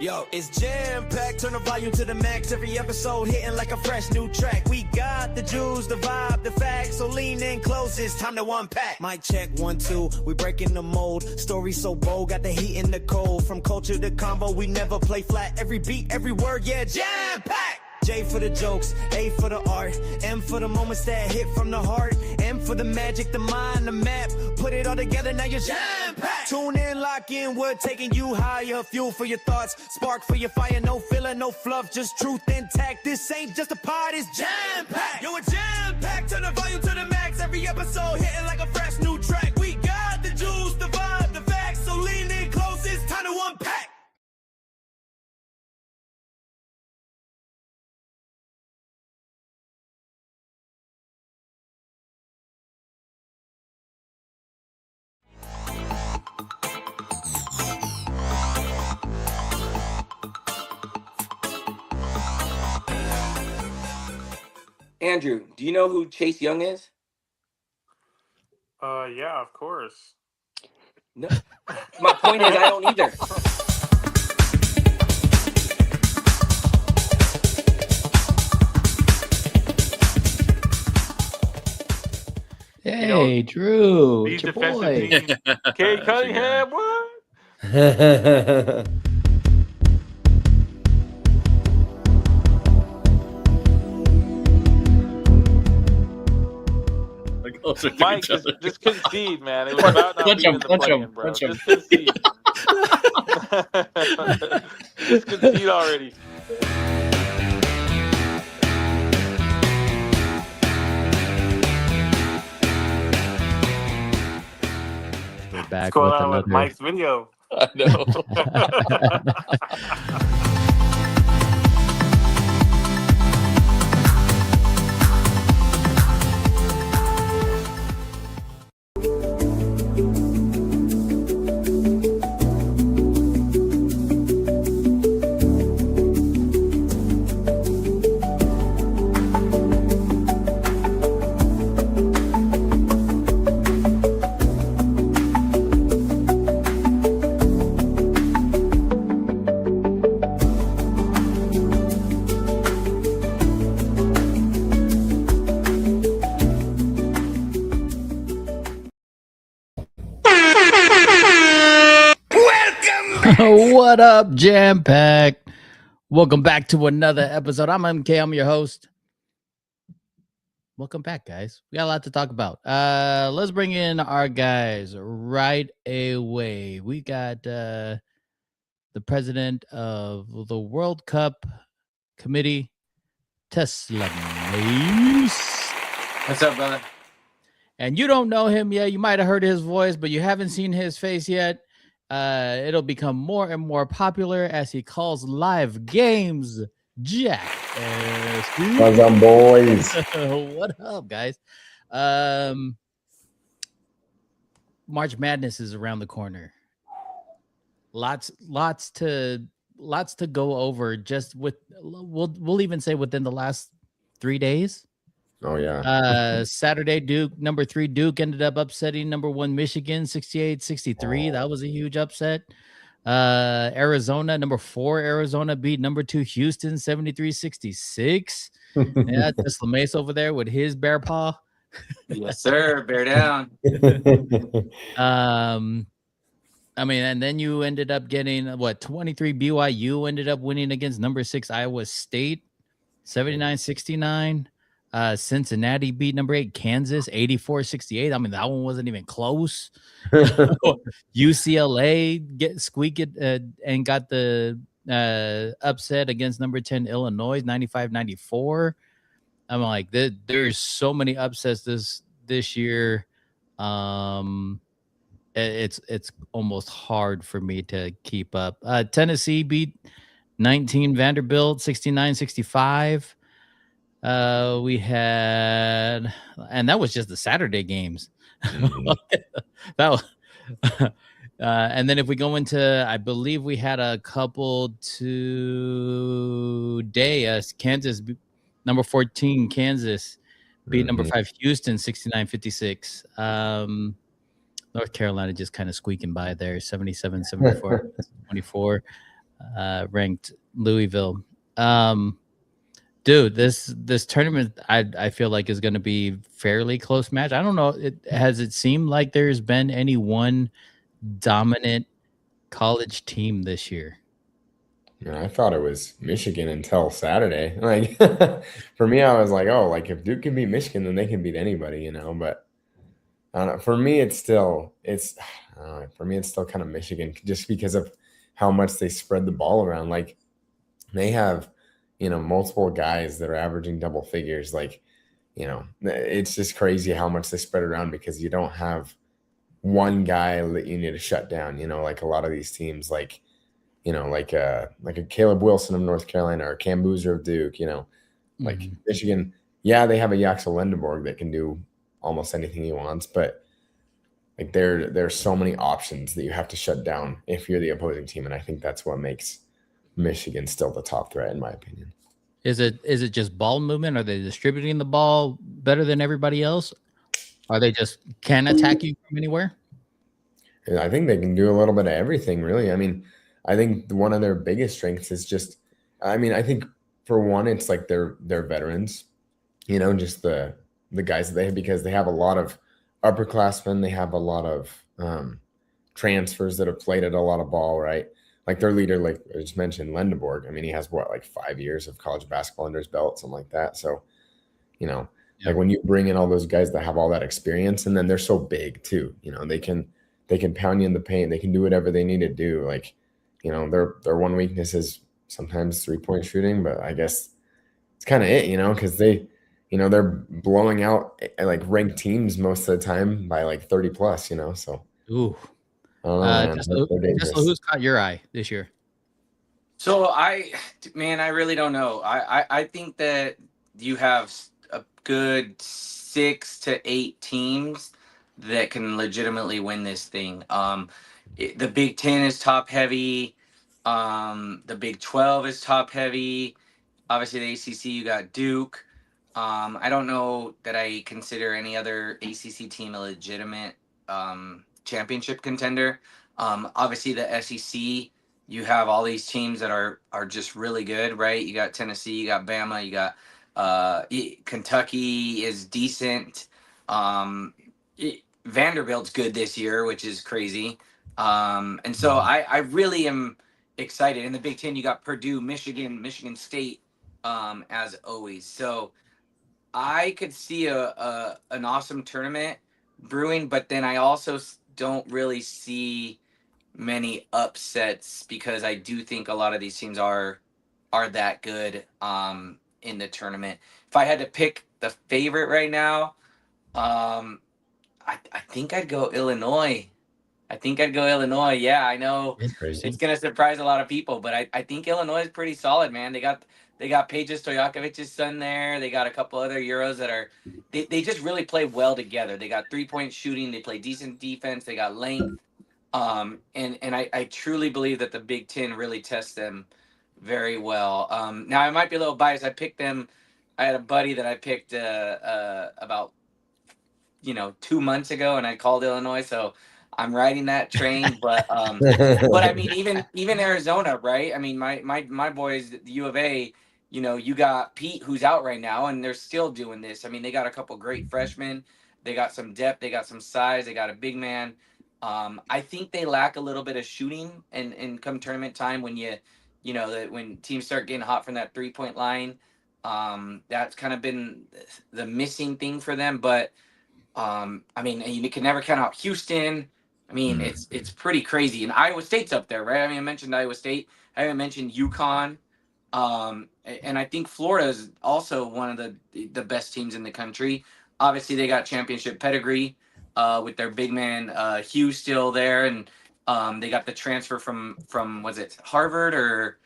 Yo, it's jam packed, turn the volume to the max. Every episode hitting like a fresh new track. We got the juice, the vibe, the facts, so lean in close, it's time to unpack. Mic check 1 2, we breaking the mold. Story so bold, got the heat in the cold. From culture to combo, we never play flat. Every beat, every word, yeah, jam packed. J for the jokes, A for the art, M for the moments that hit from the heart, M for the magic, the mind, the map. Put it all together, now you're jam-packed. Tune in, lock in, we're taking you higher. Fuel for your thoughts, spark for your fire. No filler, no fluff, just truth intact. This ain't just a pod, it's jam-packed. Yo, it's jam-packed, turn the volume to the max. Every episode hitting like a fresh new track. We got the juice, the vibe, the facts, so lean in close, it's time to unpack. Andrew, do you know who Chase Young is? Yeah, of course. No. My point is, I don't either. Hey, Drew, These it's your defensive boy. teams. Kate Cunningham, what? Mike, just concede, man. It was about not being in the play-in, bro. Just concede. Just concede already. We're back What's going with on another. with Mike's video? I know. What up, Jam Pack? Welcome back to another episode. I'm MK. I'm your host. Welcome back, guys. We got a lot to talk about. Let's bring in our guys right away. We got the president of the World Cup Committee, TeslaMase. What's up, brother? And you don't know him yet. You might have heard his voice, but you haven't seen his face yet. It'll become more and more popular as he calls live games Jack. What's up, boys? What up, guys? March Madness is around the corner. Lots to go over. Just with we'll even say within the last 3 days. Oh yeah. Saturday, Duke, number 3 Duke ended up upsetting number 1 Michigan 68-63. That was a huge upset. Arizona, number 4 Arizona beat number 2 Houston 73-66. Yeah, TeslaMase over there with his bear paw. Yes, sir. Bear down. I mean, and then you ended up getting 23 BYU ended up winning against number 6 Iowa State 79-69. Cincinnati beat number 8 Kansas 84-68. I mean, that one wasn't even close. UCLA squeaked it and got the upset against number 10 Illinois 95-94. I'm like, there's so many upsets this year. It's almost hard for me to keep up. Tennessee beat 19 Vanderbilt 69-65. We had, and that was just the Saturday games. That was, and then if we go into, I believe we had a couple today. Kansas, number 14, Kansas beat number 5 Houston 69-56. North Carolina just kind of squeaking by there, 77, 74, 24, ranked Louisville. Dude, this tournament I feel like is going to be fairly close match. I don't know. Has it seemed like there's been any one dominant college team this year? I thought it was Michigan until Saturday. Like for me, I was like, oh, like if Duke can beat Michigan, then they can beat anybody, But I don't know. For me, it's still kind of Michigan just because of how much they spread the ball around. Like they have, multiple guys that are averaging double figures. Like, it's just crazy how much they spread around because you don't have one guy that you need to shut down. Like a lot of these teams, like a Caleb Wilson of North Carolina or Cam Boozer of Duke, like Michigan. Yeah, they have a Yaxel Lendeborg that can do almost anything he wants, but like there's so many options that you have to shut down if you're the opposing team, and I think that's what makes Michigan still the top threat in my opinion. Is it just ball movement? Are they distributing the ball better than everybody else? Are they just can attack you from anywhere? I think they can do a little bit of everything, really. I mean, I think one of their biggest strengths is just, I think for one, it's like they're veterans, just the guys that they have, because they have a lot of upperclassmen. They have a lot of transfers that have played at a lot of ball, right? Like their leader, like I just mentioned, Lendeborg. I mean, he has like 5 years of college basketball under his belt, something like that. So, like when you bring in all those guys that have all that experience, and then they're so big too, they can pound you in the paint. They can do whatever they need to do. Like, their one weakness is sometimes 3-point shooting, but I guess it's kind of it, because they're blowing out like ranked teams most of the time by like 30 plus, so. Ooh. Tesla, who's caught your eye this year? So I really don't know. I think that you have a good 6 to 8 teams that can legitimately win this thing. The Big Ten is top heavy. The Big 12 is top heavy. Obviously, the ACC, you got Duke. I don't know that I consider any other ACC team a legitimate championship contender. Obviously, the SEC, you have all these teams that are just really good, right? You got Tennessee, you got Bama, you got Kentucky is decent. Vanderbilt's good this year, which is crazy. And so I really am excited. In the Big Ten, you got Purdue, Michigan State, as always. So I could see an awesome tournament brewing, but then I also don't really see many upsets because I do think a lot of these teams are that good in the tournament. If I had to pick the favorite right now, I think I'd go Illinois. Yeah, I know it's gonna surprise a lot of people, but I think Illinois is pretty solid, man. They got Peja Stojakovic's son there. They got a couple other Euros that are they just really play well together. They got 3-point shooting. They play decent defense. They got length. And I truly believe that the Big Ten really tests them very well. Now I might be a little biased. I picked them. I had a buddy that I picked about 2 months ago, and I called Illinois, so I'm riding that train. But I mean, even Arizona, right? I mean, my boys, the U of A. You got Pete, who's out right now, and they're still doing this. I mean, they got a couple great freshmen. They got some depth. They got some size. They got a big man. I think they lack a little bit of shooting, and come tournament time when when teams start getting hot from that 3-point line, that's kind of been the missing thing for them. But I mean, you can never count out Houston. I mean, it's pretty crazy, and Iowa State's up there, right? I mean, I mentioned Iowa State. I haven't mentioned UConn. And I think Florida is also one of the best teams in the country. Obviously, they got championship pedigree with their big man Hugh still there, and they got the transfer from was it Harvard or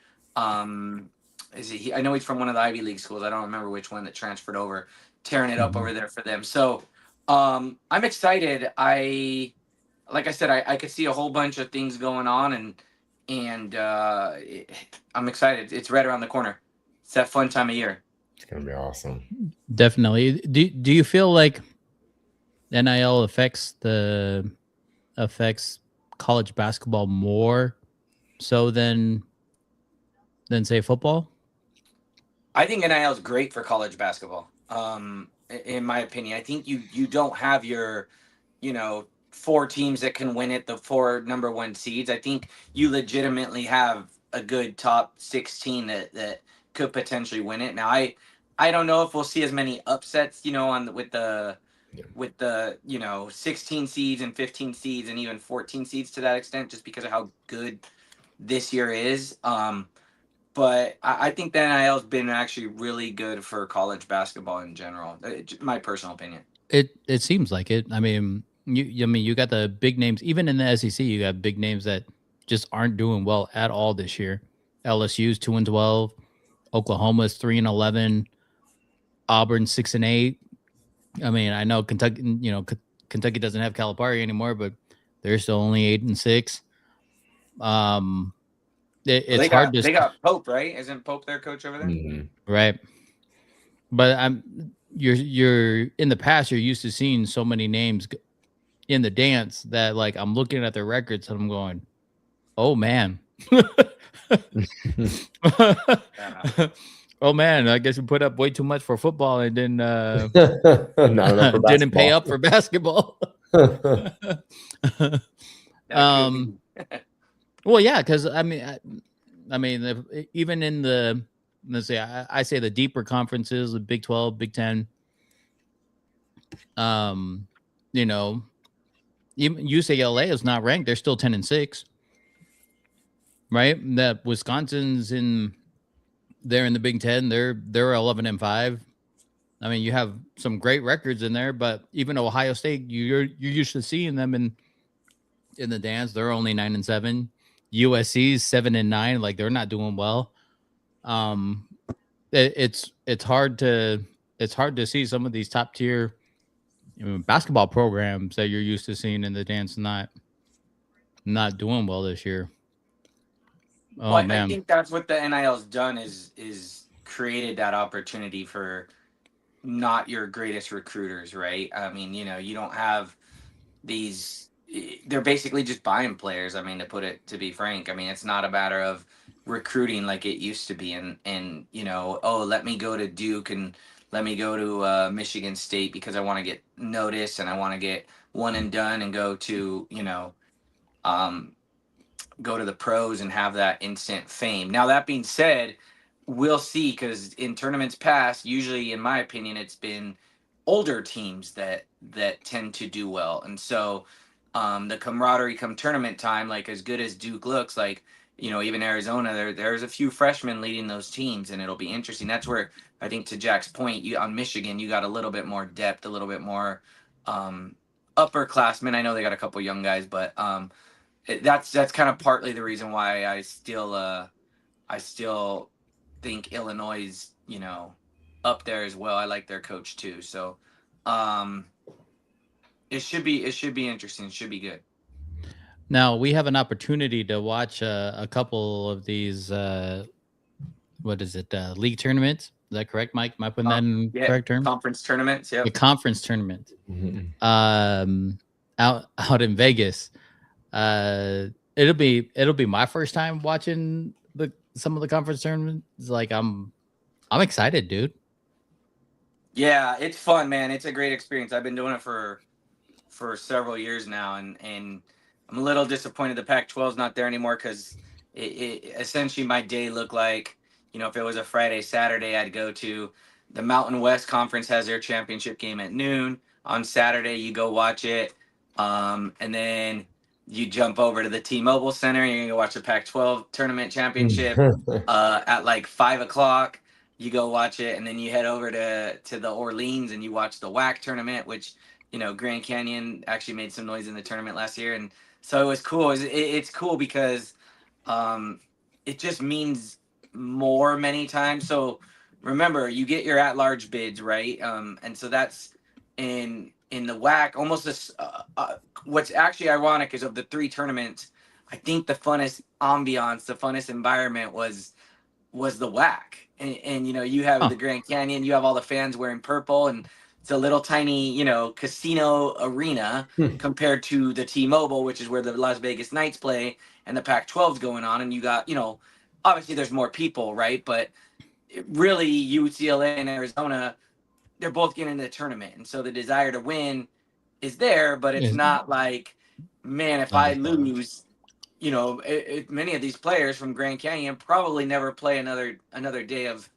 is he? I know he's from one of the Ivy League schools. I don't remember which one that transferred over, tearing it up over there for them. So I'm excited. Like I said, I could see a whole bunch of things going on, and I'm excited. It's right around the corner. It's that fun time of year. It's gonna be awesome. Definitely. Do you feel like NIL affects the affects college basketball more so than say football? I think NIL is great for college basketball. In my opinion, I think you don't have your, 4 teams that can win it, the 4 number 1 seeds. I think you legitimately have a good top 16 that could potentially win it. Now, I don't know if we'll see as many upsets, with the 16 seeds and 15 seeds and even 14 seeds to that extent, just because of how good this year is. But I think the NIL has been actually really good for college basketball in general. My personal opinion. It seems like it. I mean, you got the big names. Even in the SEC, you got big names that just aren't doing well at all this year. LSU's 2-12, Oklahoma's 3-11, Auburn 6-8. I mean, I know Kentucky. Kentucky doesn't have Calipari anymore, but they're still only 8-6. It's hard to. They got Pope, right? Isn't Pope their coach over there? Mm-hmm. Right. But you're in the past, you're used to seeing so many names in the dance that, like, I'm looking at their records and I'm going, oh man. Oh man, I guess we put up way too much for football and then didn't pay up for basketball. Well, yeah, because I mean, even in the, let's say, I say the deeper conferences, the Big 12, Big 10, even UCLA is not ranked; they're still 10-6, right? That Wisconsin's they're in the Big 10, they're 11-5. I mean, you have some great records in there, but even Ohio State, you're used to seeing them in the dance. They're only 9-7. USC's 7-9, like they're not doing well. It's hard to see some of these top tier basketball programs that you're used to seeing in the dance not doing well this year. Oh well, man, I think that's what the NIL's done is created that opportunity for not your greatest recruiters, right? I mean, you don't have these. They're basically just buying players. I mean, to be frank, I mean, it's not a matter of recruiting like it used to be. And let me go to Duke and let me go to Michigan State because I want to get noticed and I want to get one and done and go to go to the pros and have that instant fame. Now, that being said, we'll see, because in tournaments past, usually, in my opinion, it's been older teams that tend to do well. And so the camaraderie come tournament time, like as good as Duke looks, like, even Arizona, there's a few freshmen leading those teams, and it'll be interesting. That's where I think, to Jack's point, on Michigan, you got a little bit more depth, a little bit more upperclassmen. I know they got a couple young guys, but that's kind of partly the reason why I still think Illinois is, up there as well. I like their coach too. So it should be interesting. It should be good. Now we have an opportunity to watch a couple of these. What is it? League tournaments. Is that correct, Mike? Am I putting that in correct term? Conference tournaments. Yeah. The conference tournament. Mm-hmm. Out in Vegas. It'll be my first time watching some of the conference tournaments. Like I'm excited, dude. Yeah, it's fun, man. It's a great experience. I've been doing it for several years now, and I'm a little disappointed the Pac-12 is not there anymore, because it essentially, my day looked like, if it was a Friday, Saturday, I'd go to the Mountain West Conference has their championship game at noon. On Saturday, you go watch it, and then you jump over to the T-Mobile Center and you're going to go watch the Pac-12 tournament championship at like 5 o'clock. You go watch it, and then you head over to the Orleans and you watch the WAC tournament, which, Grand Canyon actually made some noise in the tournament last year. And so it was cool. It's cool because it just means more many times. So remember, you get your at-large bids, right? And so that's in the WAC, almost this. What's actually ironic is, of the 3 tournaments, I think the funnest ambiance, the funnest environment was the WAC. And you have the Grand Canyon, you have all the fans wearing purple, and It's a little tiny, casino arena compared to the T-Mobile, which is where the Las Vegas Knights play, and the Pac-12's going on. And you got, obviously there's more people, right? But really, UCLA and Arizona, they're both getting into the tournament. And so the desire to win is there, but it's not like, man, if I lose, many of these players from Grand Canyon probably never play another day of,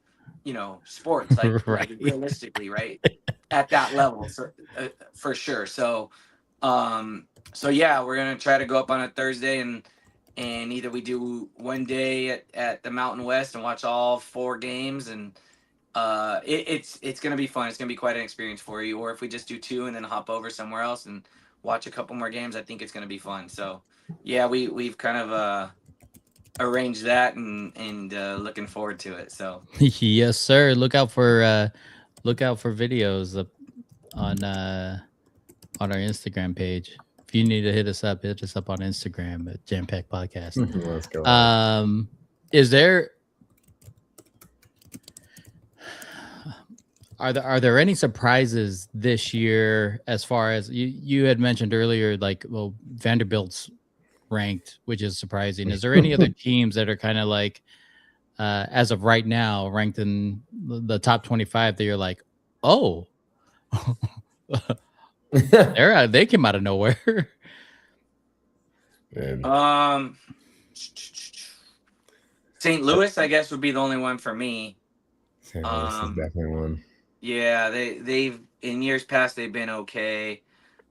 sports, like, Right. like realistically, right? At that level, for sure. So yeah, we're gonna try to go up on a Thursday and either we do one day at the Mountain West and watch all 4 games, and it's gonna be fun. It's gonna be quite an experience for you. Or if we just do 2 and then hop over somewhere else and watch a couple more games, I think it's gonna be fun. So yeah, we've kind of arranged that and looking forward to it. So Yes, sir. Look out for videos on our Instagram page. If you need to hit us up on Instagram at JAMM Packed Podcast. Let's go. Is there are there any surprises this year as far as you had mentioned earlier, like, well, Vanderbilt's ranked, which is surprising. Is there any other teams that are kind of like, as of right now, ranked in the top 25 that you're like, oh, they came out of nowhere? St. Louis, I guess, would be the only one for me. St. Louis is definitely one. Yeah, they've in years past they've been okay.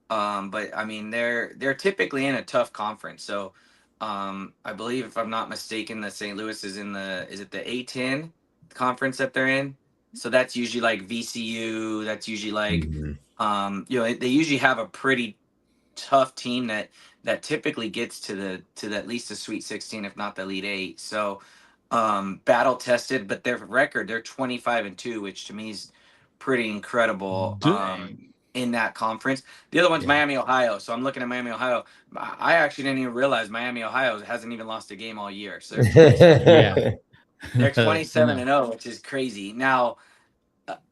But I mean they're typically in a tough conference. So I believe, if I'm not mistaken, that St. Louis is in the the A10 conference that they're in. So that's usually like VCU. That's usually like they usually have a pretty tough team that typically gets to at least the Sweet 16, if not the Elite 8. So battle tested, but their record, they're 25-2, which to me is pretty incredible. In that conference. The other one's Miami, Ohio. So I'm looking at Miami, Ohio. I actually didn't even realize Miami, Ohio hasn't even lost a game all year. So they're 27-0, which is crazy. Now,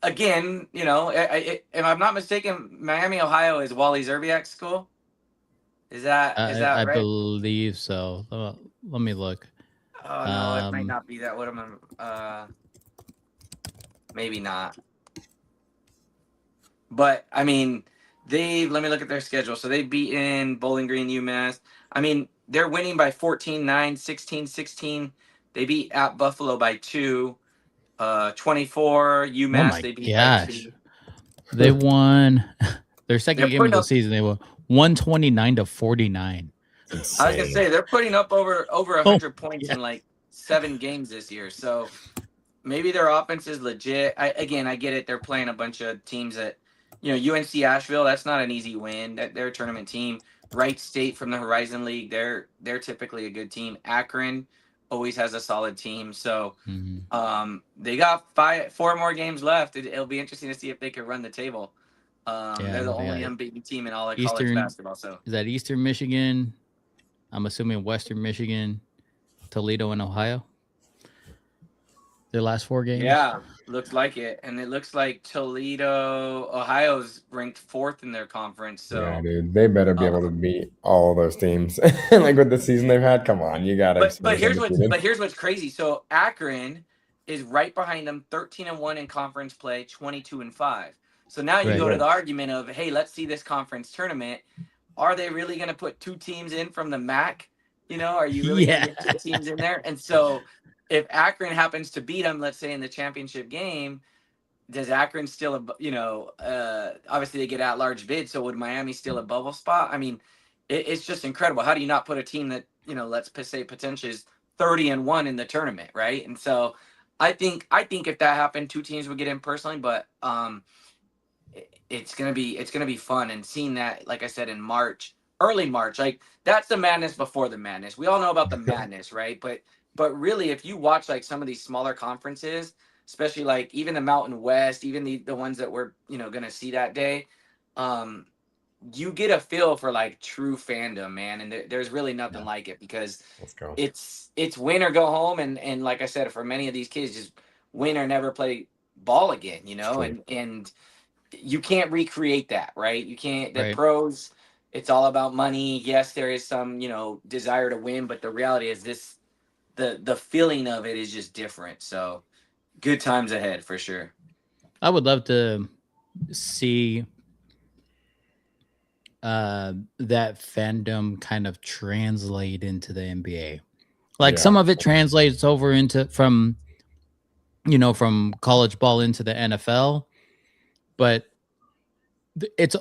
again, if I'm not mistaken, Miami, Ohio is Wally Zerbiak's school. Is that right? I believe so. Let me look. Oh no, it might not be that. What am I? Maybe not. But I mean, let me look at their schedule. So they've beaten Bowling Green, UMass. I mean, they're winning by 14-9, 16-16. They beat at Buffalo by 2. 24 UMass. They beat by 2. They won their second game of the season. They won 129-49. I was gonna say they're putting up over 100 points in like 7 games this year. So maybe their offense is legit. I get it. They're playing a bunch of teams that, UNC Asheville. That's not an easy win. They're a tournament team. Wright State from the Horizon League. They're typically a good team. Akron always has a solid team. So they got 4 more games left. It'll be interesting to see if they can run the table. They're the only unbeaten team in all of college basketball. So is that Eastern Michigan? I'm assuming Western Michigan, Toledo, and Ohio. Their last 4 games. Yeah, looks like it. And it looks like Toledo, Ohio's ranked 4th in their conference. So yeah, dude, they better be able to beat all those teams. Like with the season they've had. Come on, you gotta. But here's what's crazy. So Akron is right behind them, 13-1 in conference play, 22-5. So now you go to the argument of, hey, let's see this conference tournament. Are they really going to put 2 teams in from the MAC? Are you really going to get 2 teams in there? And so if Akron happens to beat them, let's say in the championship game, does Akron still, obviously they get at-large bid, so would Miami steal a bubble spot? I mean, it's just incredible. How do you not put a team that, let's say potentially is 30-1 in the tournament, right? And so I think if that happened, 2 teams would get in personally, but it's gonna be fun. And seeing that, like I said, in early March, like that's the madness before the madness. We all know about the madness, right? But really, if you watch like some of these smaller conferences, especially like even the Mountain West, even the ones that we're gonna see that day, you get a feel for like true fandom, man. And there's really nothing like it, because it's win or go home, and like I said, for many of these kids, just win or never play ball again, and you can't recreate that, right? You can't. The Right. pros, it's all about money. Yes, there is some, desire to win, but the reality is the feeling of it is just different. So good times ahead for sure. I would love to see that fandom kind of translate into the NBA. Like some of it translates over into from college ball into the NFL, but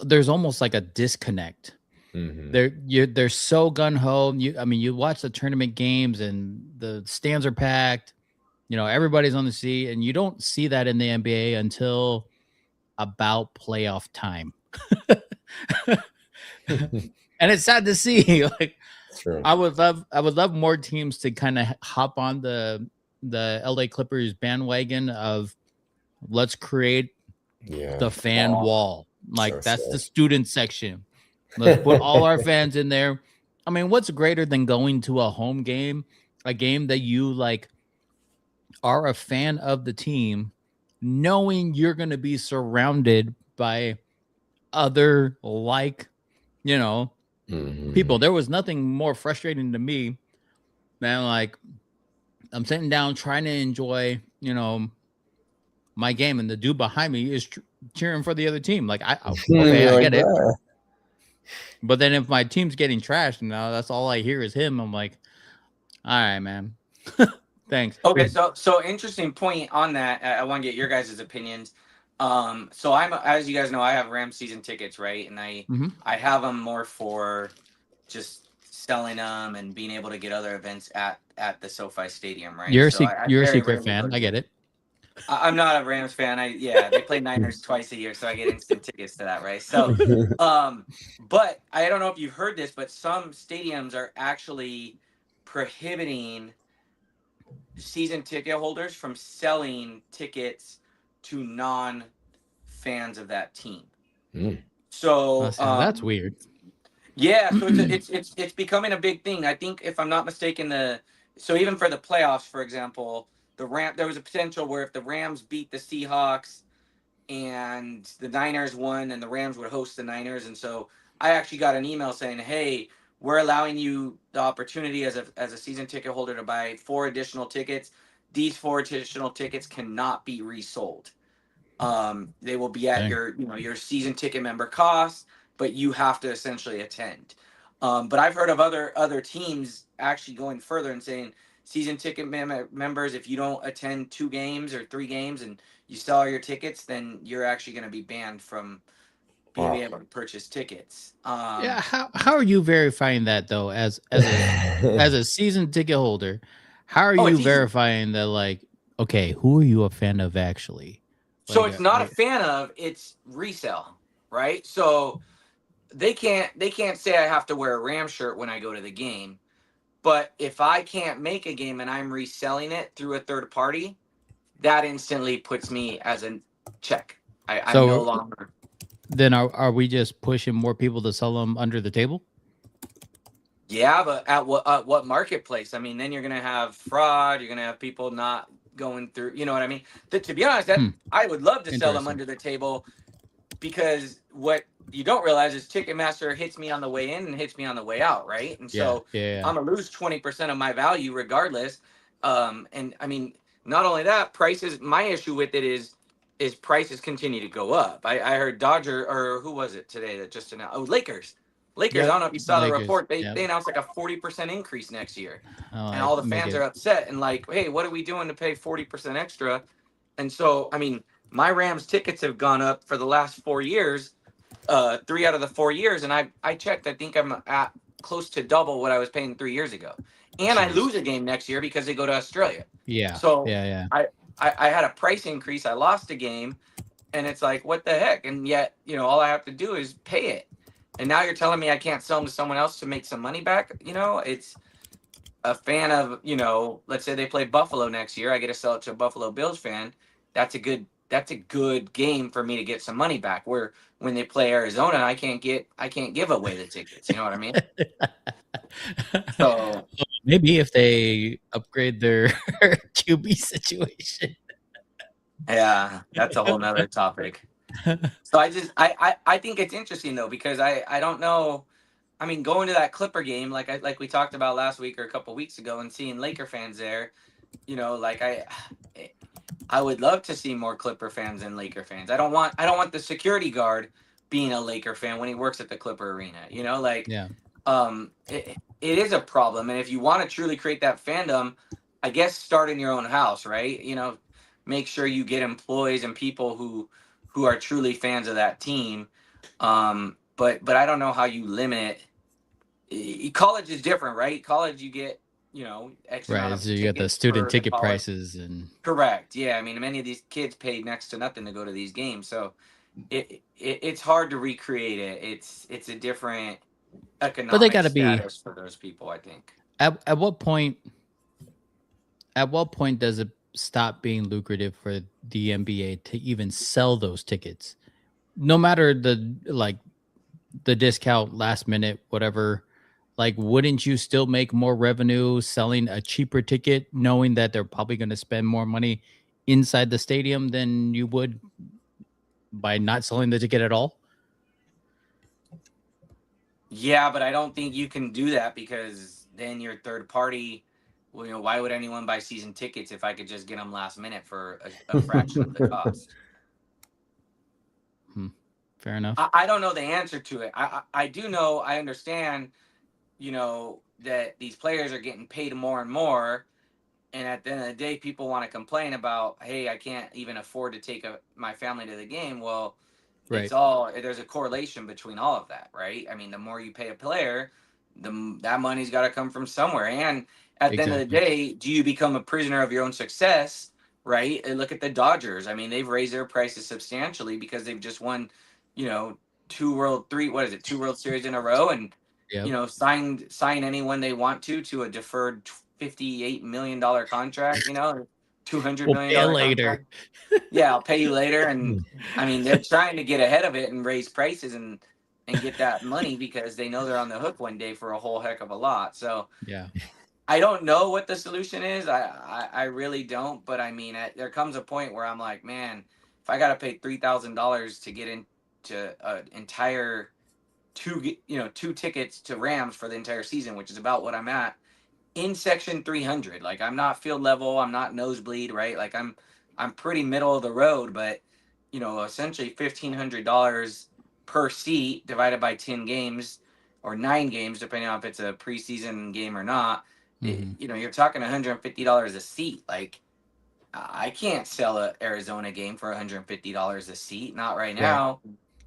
there's almost like a disconnect. They're so gun ho. You watch the tournament games and the stands are packed. Everybody's on the seat, and you don't see that in the NBA until about playoff time. And it's sad to see. Like, True. I would love more teams to kind of hop on the LA Clippers bandwagon of let's create the fan wall. Like, that's the student section. Let's put all our fans in there. I mean, what's greater than going to a home game, a game that you like are a fan of the team, knowing you're going to be surrounded by other people. There was nothing more frustrating to me than like I'm sitting down trying to enjoy, my game, and the dude behind me is cheering for the other team. Like, I get it. But then if my team's getting trashed, now that's all I hear is him. I'm like, all right, man. Thanks. Okay, so interesting point on that. I want to get your guys' opinions. So as you guys know, I have Rams season tickets, right? And I have them more for just selling them and being able to get other events at the SoFi Stadium, right? You're a secret fan. I get it. I'm not a Rams fan. They play Niners twice a year, so I get instant tickets to that, right? So, but I don't know if you've heard this, but some stadiums are actually prohibiting season ticket holders from selling tickets to non-fans of that team. So that's weird. Yeah, so it's becoming a big thing. I think, if I'm not mistaken, so even for the playoffs, for example, there was a potential where if the Rams beat the Seahawks and the Niners won, and the Rams would host the Niners, and so I actually got an email saying, "Hey, we're allowing you the opportunity as a season ticket holder to buy 4 additional tickets. These 4 additional tickets cannot be resold. They will be at your season ticket member cost, but you have to essentially attend." But I've heard of other teams actually going further and saying, season ticket members, if you don't attend 2 games or 3 games and you sell all your tickets, then you're actually going to be banned from being able to purchase tickets. How are you verifying that though? As a season ticket holder, how are you verifying that? Like, okay, who are you a fan of actually? So it's not a fan of, it's resale, right? So they can't say I have to wear a Ram shirt when I go to the game. But if I can't make a game and I'm reselling it through a third party, that instantly puts me as a check. I'm no longer. Then are we just pushing more people to sell them under the table? Yeah, but at what marketplace? I mean, then you're gonna have fraud. You're gonna have people not going through. You know what I mean? To be honest, I would love to sell them under the table, because what you don't realize is Ticketmaster hits me on the way in and hits me on the way out, right? And so I'm gonna lose 20% of my value regardless. And I mean, not only that, prices. My issue with it is prices continue to go up. I heard Dodger, or who was it today that just announced? Oh, Lakers. I don't know if you saw the report. They announced like a 40% increase next year, and all the fans are upset and like, hey, what are we doing to pay 40% extra? And so, I mean, my Rams tickets have gone up for the last 4 years, 3 out of the 4 years, and I checked. I think I'm at close to double what I was paying 3 years ago, and I lose a game next year because they go to Australia. So I had a price increase. I lost a game, and it's like, what the heck? And yet, all I have to do is pay it. And now you're telling me I can't sell them to someone else to make some money back? It's a fan of, let's say they play Buffalo next year. I get to sell it to a Buffalo Bills fan. That's a good game for me to get some money back. Where when they play Arizona, I can't give away the tickets. You know what I mean? So maybe if they upgrade their QB situation. Yeah, that's a whole nother topic. So I think it's interesting though, because I don't know. I mean, going to that Clipper game, like we talked about last week or a couple weeks ago, and seeing Laker fans there, like I would love to see more Clipper fans and Laker fans. I don't want the security guard being a Laker fan when he works at the Clipper arena. Yeah. It is a problem, and if you want to truly create that fandom, I guess start in your own house, right? Make sure you get employees and people who are truly fans of that team. But I don't know how you limit. College is different, right? College, you get X amount Right. of So you got the tickets student for ticket college. prices and Correct. Yeah, I mean, many of these kids paid next to nothing to go to these games, so it's hard to recreate it. It's a different but they economic got to be status for those people, I think. at what point does it stop being lucrative for the NBA to even sell those tickets? No matter the discount, last minute, whatever, wouldn't you still make more revenue selling a cheaper ticket, knowing that they're probably going to spend more money inside the stadium than you would by not selling the ticket at all? Yeah, but I don't think you can do that, because then you're third party. Well, why would anyone buy season tickets if I could just get them last minute for a fraction of the cost? Fair enough. I don't know the answer to it. I do know, I understand, that these players are getting paid more and more. And at the end of the day, people want to complain about, hey, I can't even afford to take my family to the game. Well, Right. There's a correlation between all of that, right? I mean, the more you pay a player, that money's got to come from somewhere. And at the end of the day, do you become a prisoner of your own success, right? And look at the Dodgers. I mean, they've raised their prices substantially because they've just won, two World Series in a row, and sign anyone they want to a deferred $58 million contract, $200 million later. Yeah, I'll pay you later. And I mean, they're trying to get ahead of it and raise prices and get that money, because they know they're on the hook one day for a whole heck of a lot. So yeah, I don't know what the solution is. I really don't. But I mean, there comes a point where I'm like, man, if I got to pay $3,000 to get into an entire two tickets to Rams for the entire season, which is about what I'm at in section 300. Like, I'm not field level, I'm not nosebleed, right? Like, I'm pretty middle of the road, but essentially $1,500 per seat divided by 10 games or 9 games, depending on if it's a preseason game or not. You're talking $150 a seat. Like, I can't sell a Arizona game for $150 a seat, not right now.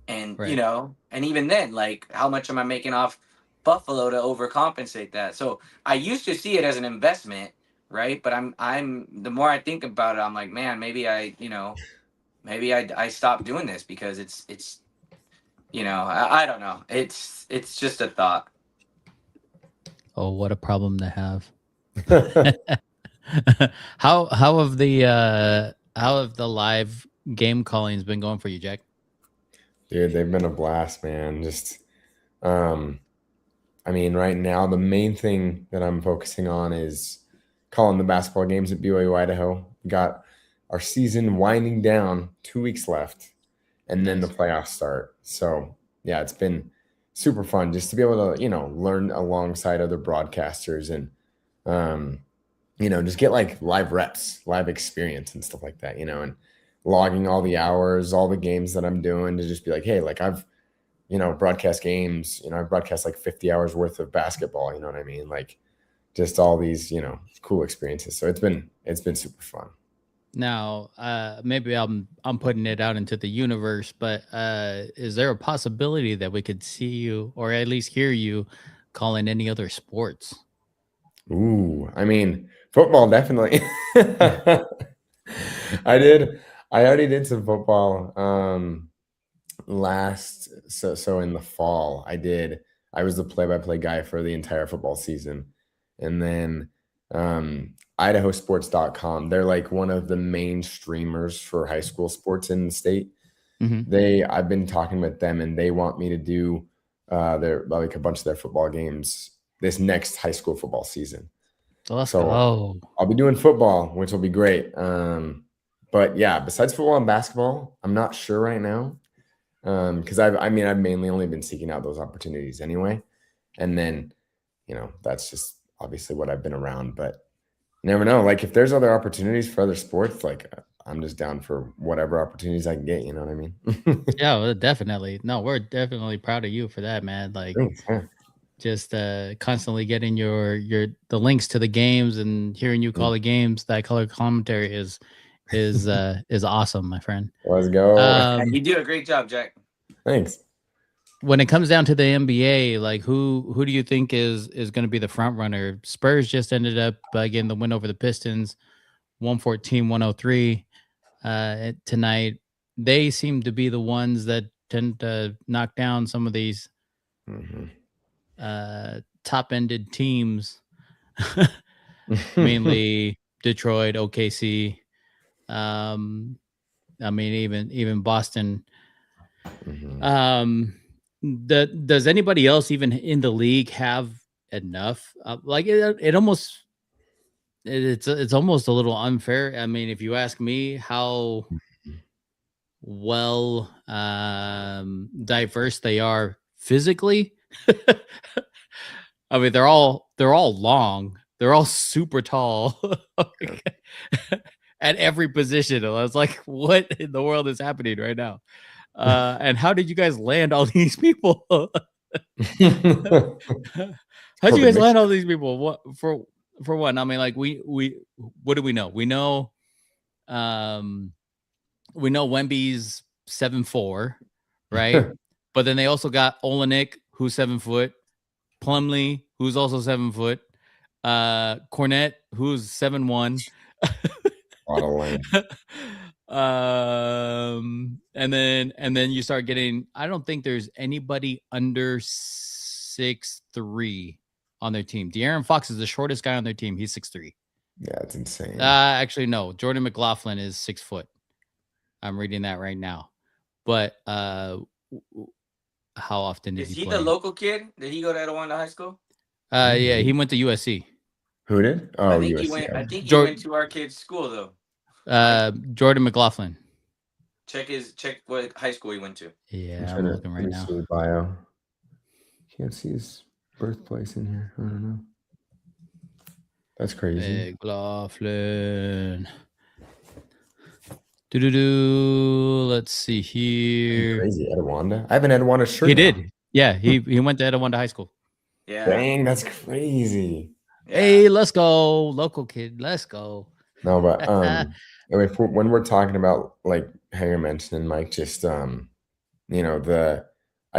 And and even then, like, how much am I making off Buffalo to overcompensate that? So I used to see it as an investment, right? But I'm the more I think about it, I'm like, man, maybe I stopped doing this, because it's I don't know. It's just a thought. Oh, what a problem to have. How have the live game callings been going for you, Jack? Dude, they've been a blast, man. Just, I mean, right now, the main thing that I'm focusing on is calling the basketball games at BYU, Idaho. We got our season winding down, 2 weeks left, and then the playoffs start. So, yeah, it's been super fun just to be able to, learn alongside other broadcasters and, just get like live reps, live experience and stuff like that, and logging all the hours, all the games that I'm doing, to just be like, hey, like, I've, broadcast games, I've broadcast like 50 hours worth of basketball, you know what I mean? Like, just all these, cool experiences. So it's been super fun. Now, maybe I'm putting it out into the universe, but is there a possibility that we could see you, or at least hear you, calling any other sports? Ooh, I mean, football, definitely. I already did some football so in the fall. I was the play-by-play guy for the entire football season. And then idahosports.com, they're like one of the main streamers for high school sports in the state. I've been talking with them, and they want me to do their, like, a bunch of their football games this next high school football season. So I'll be doing football, which will be great. But yeah, besides football and basketball, I'm not sure right now. Because I've mainly only been seeking out those opportunities anyway. And then, that's just obviously what I've been around, but you never know. Like if there's other opportunities for other sports, like I'm just down for whatever opportunities I can get. You know what I mean? Yeah, well, definitely. No, we're definitely proud of you for that, man. Like Thanks, yeah. just constantly getting the links to the games and hearing you call the games. That color commentary is awesome, my friend. Let's go. You do a great job, Jack. Thanks. When it comes down to the NBA, like who do you think is going to be the front runner? Spurs just ended up getting the win over the Pistons, 114-103 tonight. They seem to be the ones that tend to knock down some of these top-ended teams, mainly Detroit, OKC. I mean, even Boston. Does anybody else even in the league have enough? Like it almost it's almost a little unfair. I mean, if you ask me, how well diverse they are physically. I mean, they're all long. They're all super tall at every position. I was like, what in the world is happening right now? And how did you guys land all these people? How'd you guys land all these people? What for one? I mean, like we what do we know? We know Wemby's 7'4", right? But then they also got Olenek, who's 7 foot, Plumlee, who's also 7 foot, Cornette, who's 7'1". And then you start getting, I don't think there's anybody under 6'3" on their team. De'Aaron Fox is the shortest guy on their team. He's 6'3". Yeah, it's insane. Actually, no. Jordan McLaughlin is 6 foot. I'm reading that right now. But how often is he the local kid? Did he go to Etiwanda High School? Yeah, he went to USC. Who did? Oh, I think USC. He went to our kid's school though. Jordan McLaughlin. Check what high school he went to. Yeah, I'm looking right now. Bio. Can't see his birthplace in here. I don't know. That's crazy. McLaughlin. Let's see here. Crazy, Etiwanda. I have an Etiwanda shirt. He did. Yeah, he went to Etiwanda High School. Yeah. Dang, that's crazy. Yeah. Hey, let's go, local kid. Let's go. No, but when we're talking about like Hanger mentioned, Mike, just I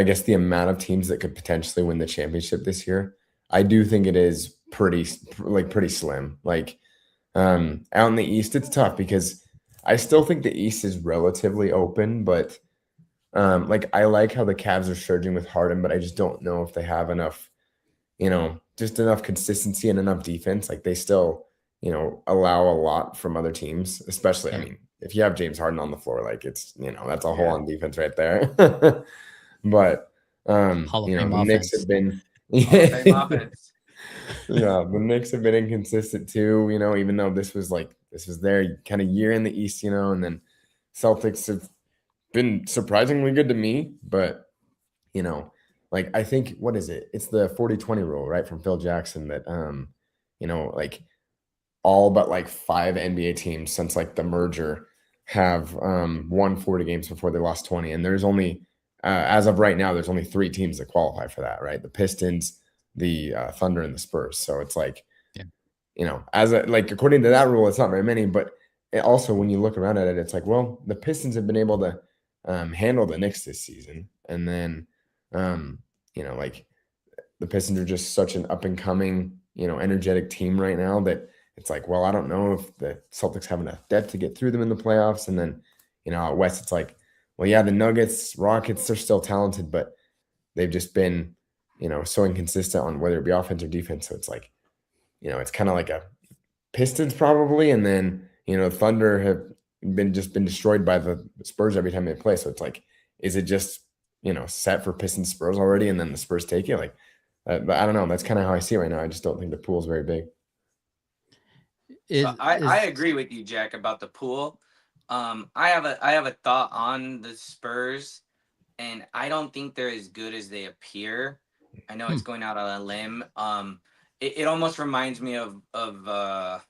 guess the amount of teams that could potentially win the championship this year, I do think it is pretty slim. Like out in the East, it's tough because I still think the East is relatively open, but I like how the Cavs are surging with Harden, but I just don't know if they have enough, just enough consistency and enough defense. Like they still, allow a lot from other teams, especially, I mean, if you have James Harden on the floor, like it's, that's a hole on defense right there. But, the Knicks have been, the Knicks have been inconsistent too, even though this was their kind of year in the East, and then Celtics have been surprisingly good to me, but, I think, what is it? It's the 40-20 rule, right? From Phil Jackson that, all but 5 NBA teams since the merger have won 40 games before they lost 20. And there's only, as of right now, there's only 3 teams that qualify for that, right? The Pistons, the Thunder, and the Spurs. So it's according to that rule, it's not very many, but also when you look around at it, it's well, the Pistons have been able to handle the Knicks this season. And then, the Pistons are just such an up and coming, energetic team right now that it's well, I don't know if the Celtics have enough depth to get through them in the playoffs. And then, out West, it's well, yeah, the Nuggets, Rockets, they're still talented, but they've just been, so inconsistent on whether it be offense or defense. So it's it's kind of like a Pistons probably. And then, Thunder have been destroyed by the Spurs every time they play. So it's is it just, set for Pistons Spurs already? And then the Spurs take it? But I don't know. That's kind of how I see it right now. I just don't think the pool is very big. I agree with you, Jack, about the pool. I have a thought on the Spurs, and I don't think they're as good as they appear. I know it's going out on a limb. It almost reminds me of I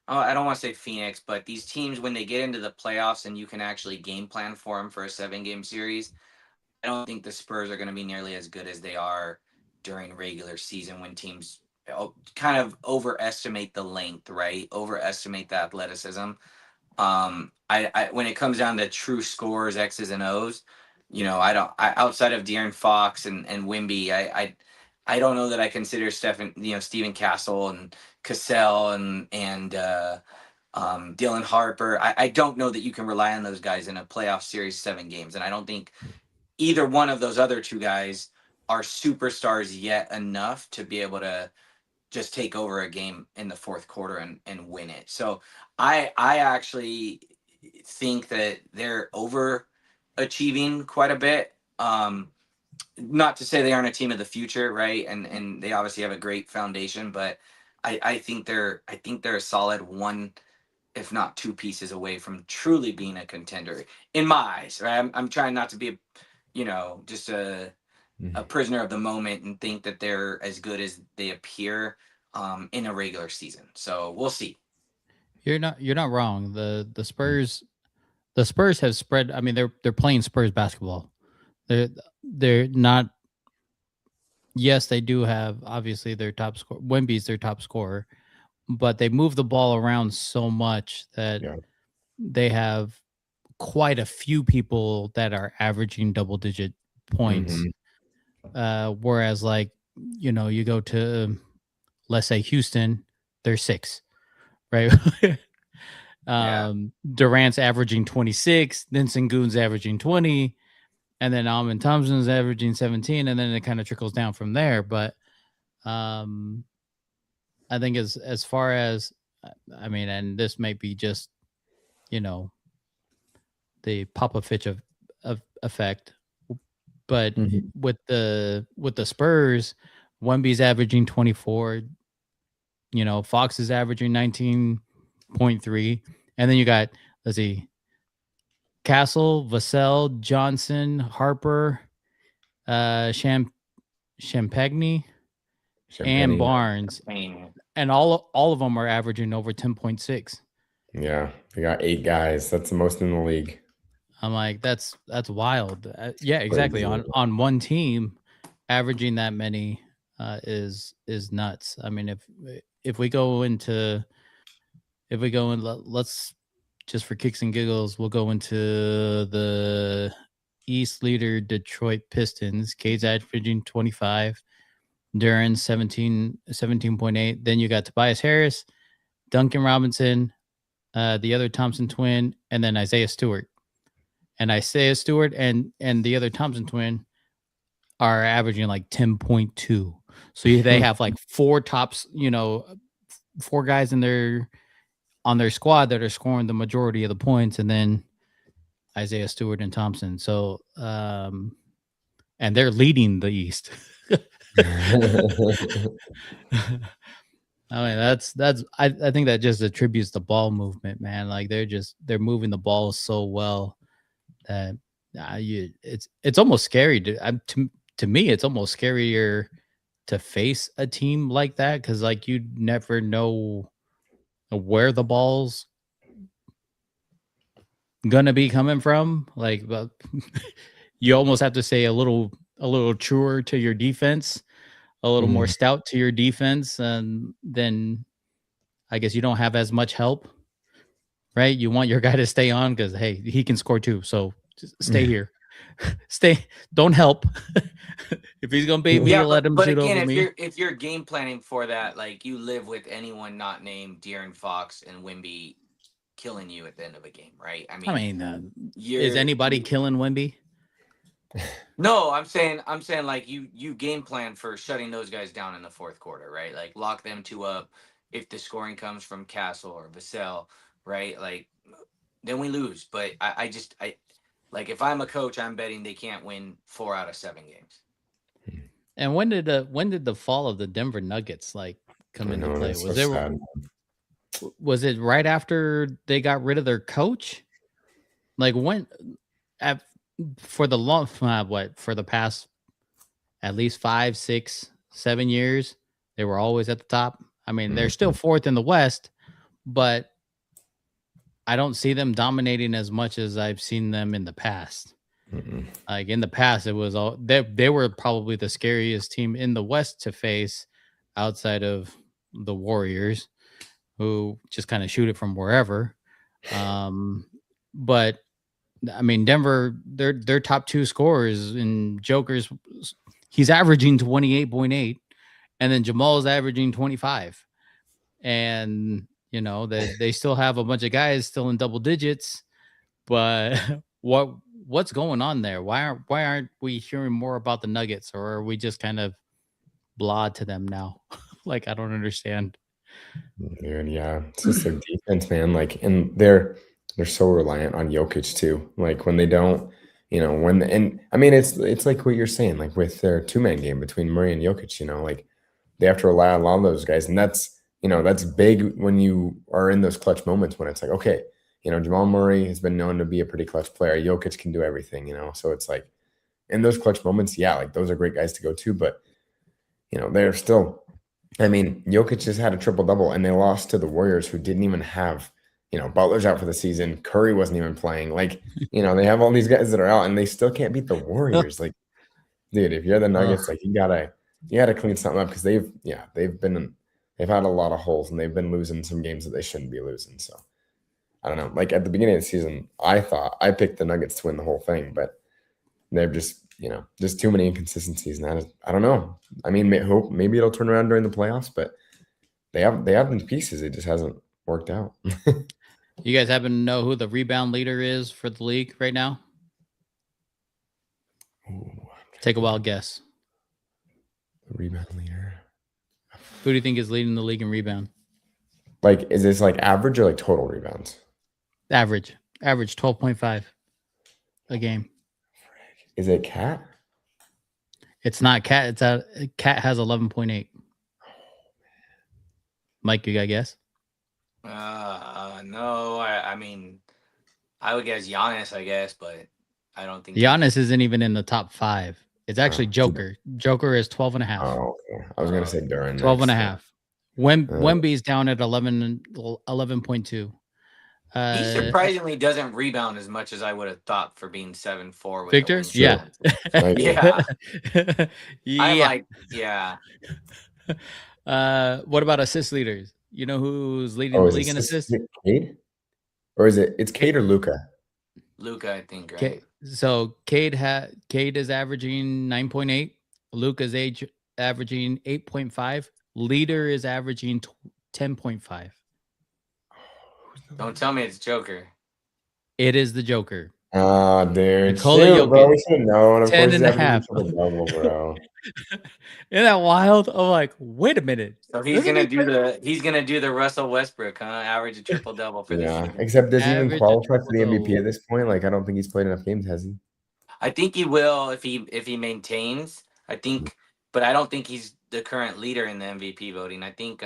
don't want to say Phoenix, but these teams when they get into the playoffs and you can actually game plan for them for a 7-game series. I don't think the Spurs are going to be nearly as good as they are during regular season when teams kind of overestimate the length, right? Overestimate the athleticism. I when it comes down to true scores, X's and O's, outside of De'Aaron Fox and Wimby, I don't know that I consider Stephen Castle and Cassell and Dylan Harper. I don't know that you can rely on those guys in a playoff series 7 games, and I don't think either one of those other 2 guys are superstars yet enough to be able to just take over a game in the 4th quarter and win it. So I actually think that they're overachieving quite a bit. Not to say they aren't a team of the future, right? And they obviously have a great foundation, but I think they're a solid 1, if not 2 pieces away from truly being a contender in my eyes, right? I'm trying not to be just a prisoner of the moment and think that they're as good as they appear in a regular season. So we'll see. You're not wrong. The Spurs have spread. I mean, they're playing Spurs basketball. They're not. Yes, they do have obviously their top score. Wemby's their top scorer, but they move the ball around so much that they have quite a few people that are averaging double-digit points. Whereas, like, you go to, let's say, Houston, they're 6, right? Durant's averaging 26, then Sengun's averaging 20, and then Almond Thompson's averaging 17, and then it kind of trickles down from there. But I think as far as, I mean, and this may be just, the Popovich of effect, but with the Spurs, Wemby's averaging 24, Fox is averaging 19.3, and then you got, let's see, Castle, Vassell, Johnson, Harper, Champagne, and Barnes, and all of them are averaging over 10.6. Yeah, they got 8 guys. That's the most in the league. I'm like, that's wild. Yeah, exactly. On one team, averaging that many is nuts. I mean, if we go in, let's just for kicks and giggles, we'll go into the East leader Detroit Pistons. Cade's averaging 25, Duran 17.8. Then you got Tobias Harris, Duncan Robinson, the other Thompson twin, and then Isaiah Stewart. And Isaiah Stewart and the other Thompson twin are averaging like 10.2. So they have like 4 tops, 4 guys on their squad that are scoring the majority of the points, and then Isaiah Stewart and Thompson. So and they're leading the East. I mean, that's I think that just attributes the ball movement, man. Like they're moving the ball so well that it's almost scary to me. It's almost scarier to face a team like that, because like you never know where the ball's gonna be coming from. Like, but you almost have to say a little truer to your defense, a little more stout to your defense, and then I guess you don't have as much help, right? You want your guy to stay on because, hey, he can score too, so just stay here. Don't help. If he's gonna beat me, let him shoot over me. If you're game planning for that, like, you live with anyone not named De'Aaron Fox and Wemby killing you at the end of a game, right? I mean, is anybody killing Wemby? No, I'm saying like you game plan for shutting those guys down in the 4th quarter, right? Like, lock them 2 up. If the scoring comes from Castle or Vassell, right? Like, then we lose. But I like, if I'm a coach, I'm betting they can't win 4 out of 7 games. And when did the fall of the Denver Nuggets like come into play? Was it right after they got rid of their coach? Like for the past at least 5, 6, 7 years, they were always at the top. I mean, they're still fourth in the West, but I don't see them dominating as much as I've seen them in the past. Like in the past, it was all they were probably the scariest team in the West to face outside of the Warriors, who just kind of shoot it from wherever. But I mean, Denver, their top 2 scorers in Joker's, he's averaging 28.8, and then Jamal's averaging 25. And you know, they still have a bunch of guys still in double digits, but what's going on there? Why aren't we hearing more about the Nuggets, or are we just kind of blah to them now? Like, I don't understand. Dude, yeah, it's just their defense, man. Like, and they're so reliant on Jokic too. Like when they don't, you know, and I mean, it's like what you're saying, like with their 2-man game between Murray and Jokic, you know, like they have to rely on a lot of those guys, and that's, you know, that's big when you are in those clutch moments when it's like, okay, you know, Jamal Murray has been known to be a pretty clutch player. Jokic can do everything, you know, so it's like in those clutch moments, yeah, like those are great guys to go to, but you know, they're still. I mean, Jokic just had a triple-double, and they lost to the Warriors, who didn't even have, you know, Butler's out for the season. Curry wasn't even playing. Like, you know, they have all these guys that are out, and they still can't beat the Warriors. Like, dude, if you're the Nuggets, like you gotta clean something up, because they've had a lot of holes, and they've been losing some games that they shouldn't be losing. So I don't know. Like at the beginning of the season, I thought I picked the Nuggets to win the whole thing, but they're just, you know, just too many inconsistencies. And I don't know. I mean, maybe it'll turn around during the playoffs, but they have the pieces. It just hasn't worked out. You guys happen to know who the rebound leader is for the league right now? Ooh, take a wild guess. The rebound leader. Who do you think is leading the league in rebound? Like, is this like average or like total rebounds? Average 12.5 a game. Is it Cat? It's not Cat. Cat has 11.8. Mike, you got a guess? No. I mean, I would guess Giannis, I guess, but I don't think Giannis isn't even in the top 5. It's actually Joker. Joker is 12.5. Oh, okay. I was gonna say Duran. 12.5. Wemby's down at 11.2. He surprisingly doesn't rebound as much as I would have thought for being 7'4". Victor? Yeah. Yeah. I'm Yeah. like, yeah. What about assist leaders? You know who's leading the league in assists? Is it Cade? Or is it's Cade or Luka? Luka, I think, right? So Cade is averaging 9.8. Luka's averaging 8.5. Leader is averaging 10.5. Don't tell me it's Joker. It is the Joker. Oh, dude. Nikola Shoot, bro. We Jokic. should have known. Of 10.5. Bro. Isn't that wild? I'm like, wait a minute. So he's gonna do the Russell Westbrook, huh? Average a triple-double for this season. Except does he even Average qualify for the triple-double. MVP at this point? Like, I don't think he's played enough games, has he? I think he will if he maintains. I think, but I don't think he's the current leader in the MVP voting. I think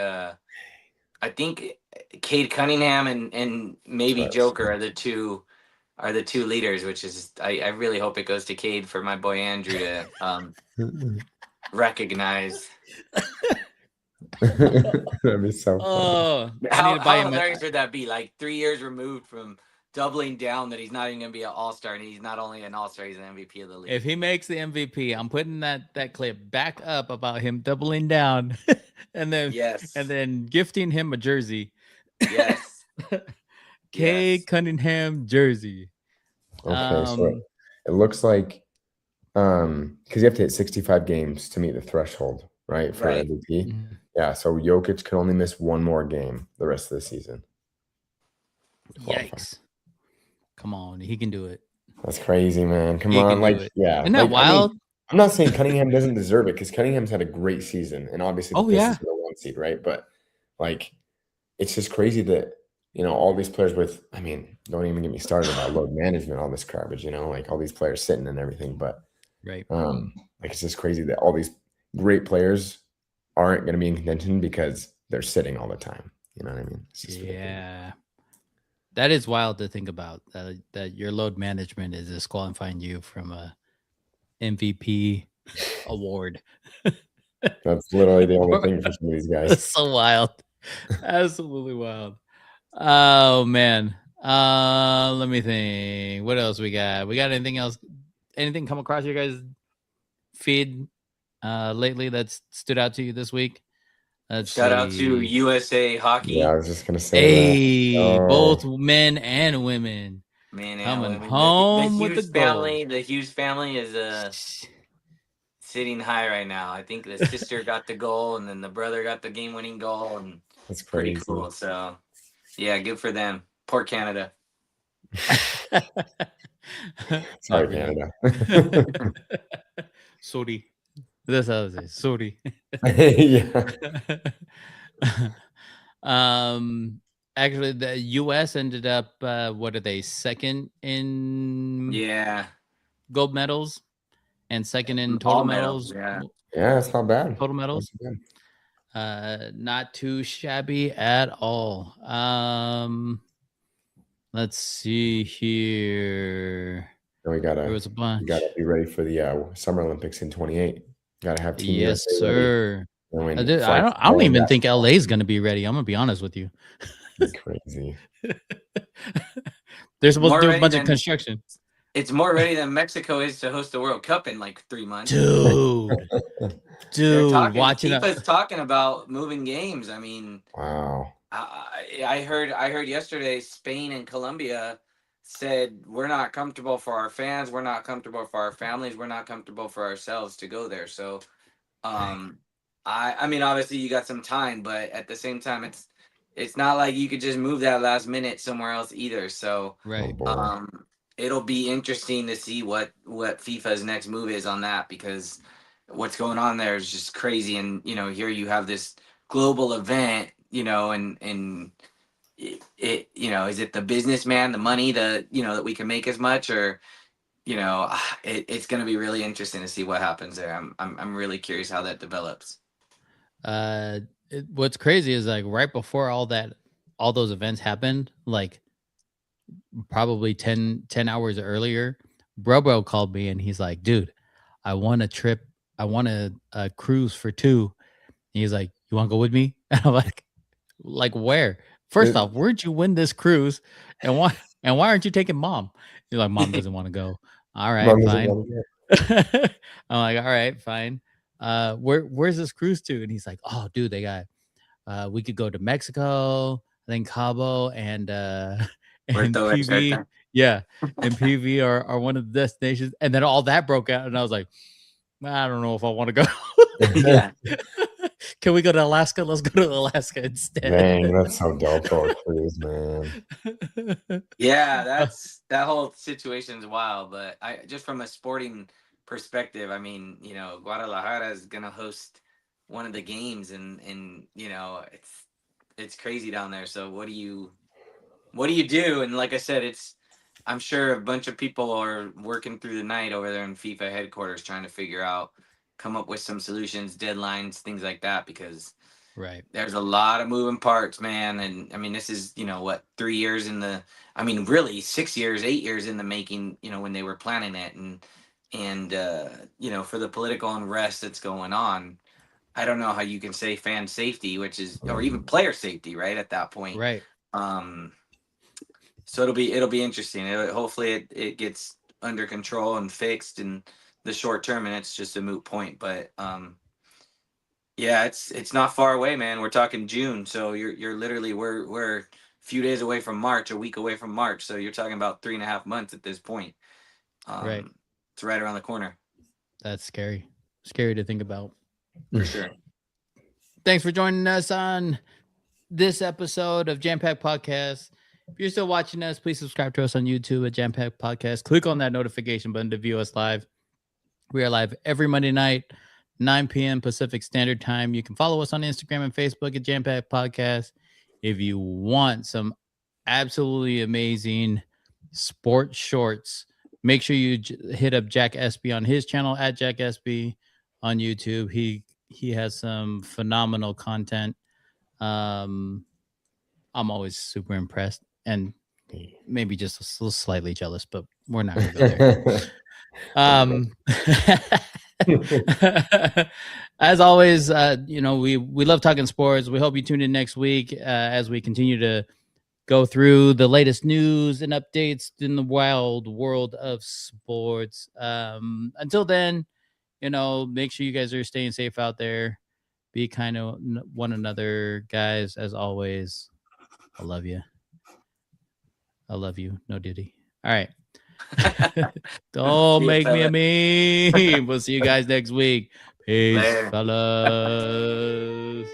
Cade Cunningham and maybe Joker are the two leaders, which is I really hope it goes to Cade for my boy Andrew to recognize. That'd be so funny. How hilarious would that be? Like 3 years removed from doubling down that he's not even gonna be an all-star, and he's not only an all-star, he's an MVP of the league. If he makes the MVP, I'm putting that clip back up about him doubling down and then gifting him a jersey. Yes. Cade Cunningham jersey. Okay, so it looks like because you have to hit 65 games to meet the threshold, right? For MVP. Mm-hmm. Yeah, so Jokic can only miss one more game the rest of the season. Yikes. Come on, he can do it. That's crazy, man. Come on. Like, yeah. Isn't that wild? I mean, I'm not saying Cunningham doesn't deserve it, because Cunningham's had a great season, and obviously the Pistons are the 1 seed, right? But like, it's just crazy that, you know, all these players with, I mean, don't even get me started about load management, all this garbage, you know, like all these players sitting and everything. But right. Like, it's just crazy that all these great players aren't going to be in contention because they're sitting all the time. You know what I mean? Yeah. That is wild to think about. That your load management is disqualifying you from a MVP award. That's literally the only thing for some of these guys. That's so wild. Absolutely wild. Oh man. Let me think. What else we got? We got anything else? Anything come across your guys' feed lately that's stood out to you this week? Shout out to USA Hockey. Yeah, I was just gonna say both men and women. Man, coming women. home the with the Hughes family. gold. The Hughes family is sitting high right now. I think the sister got the goal, and then the brother got the game-winning goal, and that's pretty crazy. cool. So, yeah, good for them. Poor Canada. Sorry, Canada. Sorry. That's how I say. Sorry. Yeah. Actually, the U.S. ended up what are they, second in gold medals and second in total medals. Yeah, that's not bad. Total medals. Not too shabby at all. Let's see here. We there was a bunch. We gotta be ready for the Summer Olympics in 2028. Gotta have Team yes, USA sir. Ready. I don't even think LA is gonna be ready. I'm gonna be honest with you. Crazy. They're supposed to do a bunch of construction. It's more ready than Mexico is to host the World Cup in like 3 months. Dude, FIFA's talking about moving games. I mean, wow. I heard yesterday Spain and Colombia said we're not comfortable for our fans, we're not comfortable for our families, we're not comfortable for ourselves to go there. So, I mean, obviously you got some time, but at the same time, it's not like you could just move that last minute somewhere else either. So, right. It'll be interesting to see what FIFA's next move is on that, because what's going on there is just crazy. And here you have this global event, and it is it the businessman, the money, that we can make as much, or it's going to be really interesting to see what happens there. I'm really curious how that develops. What's crazy is like right before all those events happened, like probably 10 hours earlier, Bro called me and he's like, dude, I want a trip. I want a cruise for 2. And he's like, you want to go with me? And I'm like where? First off, where'd you win this cruise? And why aren't you taking mom? He's like, mom doesn't want to go. All right, fine. I'm like, all right, fine. Where's this cruise to? And he's like, oh, dude, they got we could go to Mexico, then Cabo and PV. Yeah. And PV are one of the destinations. And then all that broke out. And I was like, I don't know if I want to go. Yeah. Can we go to Alaska? Let's go to Alaska instead. Dang, that's so dope for a cruise, man. Yeah, that whole situation is wild. But I just from a sporting perspective, I mean, Guadalajara is gonna host one of the games, and it's crazy down there. So what do you do? And like I said, I'm sure a bunch of people are working through the night over there in FIFA headquarters trying to come up with some solutions, deadlines, things like that, because there's a lot of moving parts, man. And I mean, this is 3 years really 6 years, 8 years in the making, when they were planning it, and for the political unrest that's going on, I don't know how you can say fan safety, or even player safety, right, at that point. Right. So it'll be interesting. Hopefully it gets under control and fixed in the short term, and it's just a moot point. But yeah, it's not far away, man. We're talking June, so you're literally we're a few days away from March, a week away from March. So you're talking about 3.5 months at this point. Right. It's right around the corner. That's scary to think about. For sure. Thanks for joining us on this episode of JAMM Packed Podcast. If you're still watching us, please subscribe to us on YouTube at JAMM Packed Podcast. Click on that notification button to view us live. We are live every Monday night, 9 p.m. Pacific Standard Time. You can follow us on Instagram and Facebook at JAMM Packed Podcast. If you want some absolutely amazing sports shorts, make sure you hit up Jack Espy on his channel at Jack Espy on YouTube. He has some phenomenal content. I'm always super impressed. And maybe just a little slightly jealous, but we're not going to go there. As always, we love talking sports. We hope you tune in next week as we continue to go through the latest news and updates in the wild world of sports. Until then, make sure you guys are staying safe out there. Be kind of one another, guys. As always, I love you. I love you. No duty. All right. Don't make me a meme. We'll see you guys next week. Peace, fellas.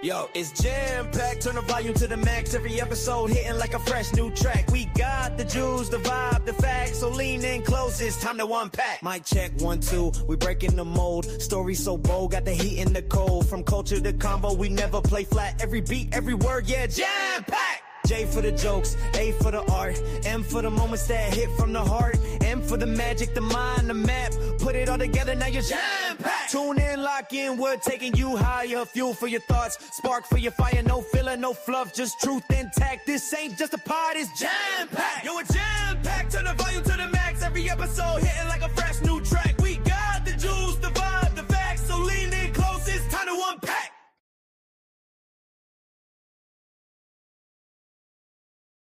Yo, it's jam-packed, turn the volume to the max. Every episode hitting like a fresh new track. We got the juice, the vibe, the facts. So lean in close, it's time to unpack. Mic check, 1, 2, we breaking the mold. Story so bold, got the heat and the cold. From culture to combo, we never play flat. Every beat, every word, yeah, jam-packed. J for the jokes, A for the art, M for the moments that hit from the heart, M for the magic, the mind, the map. Put it all together, now you're jam-packed. Tune in, lock in, we're taking you higher. Fuel for your thoughts, spark for your fire. No filler, no fluff, just truth intact. This ain't just a pod, it's jam-packed. Yo, it's jam-packed, turn the volume to the max. Every episode hitting like a fresh new track.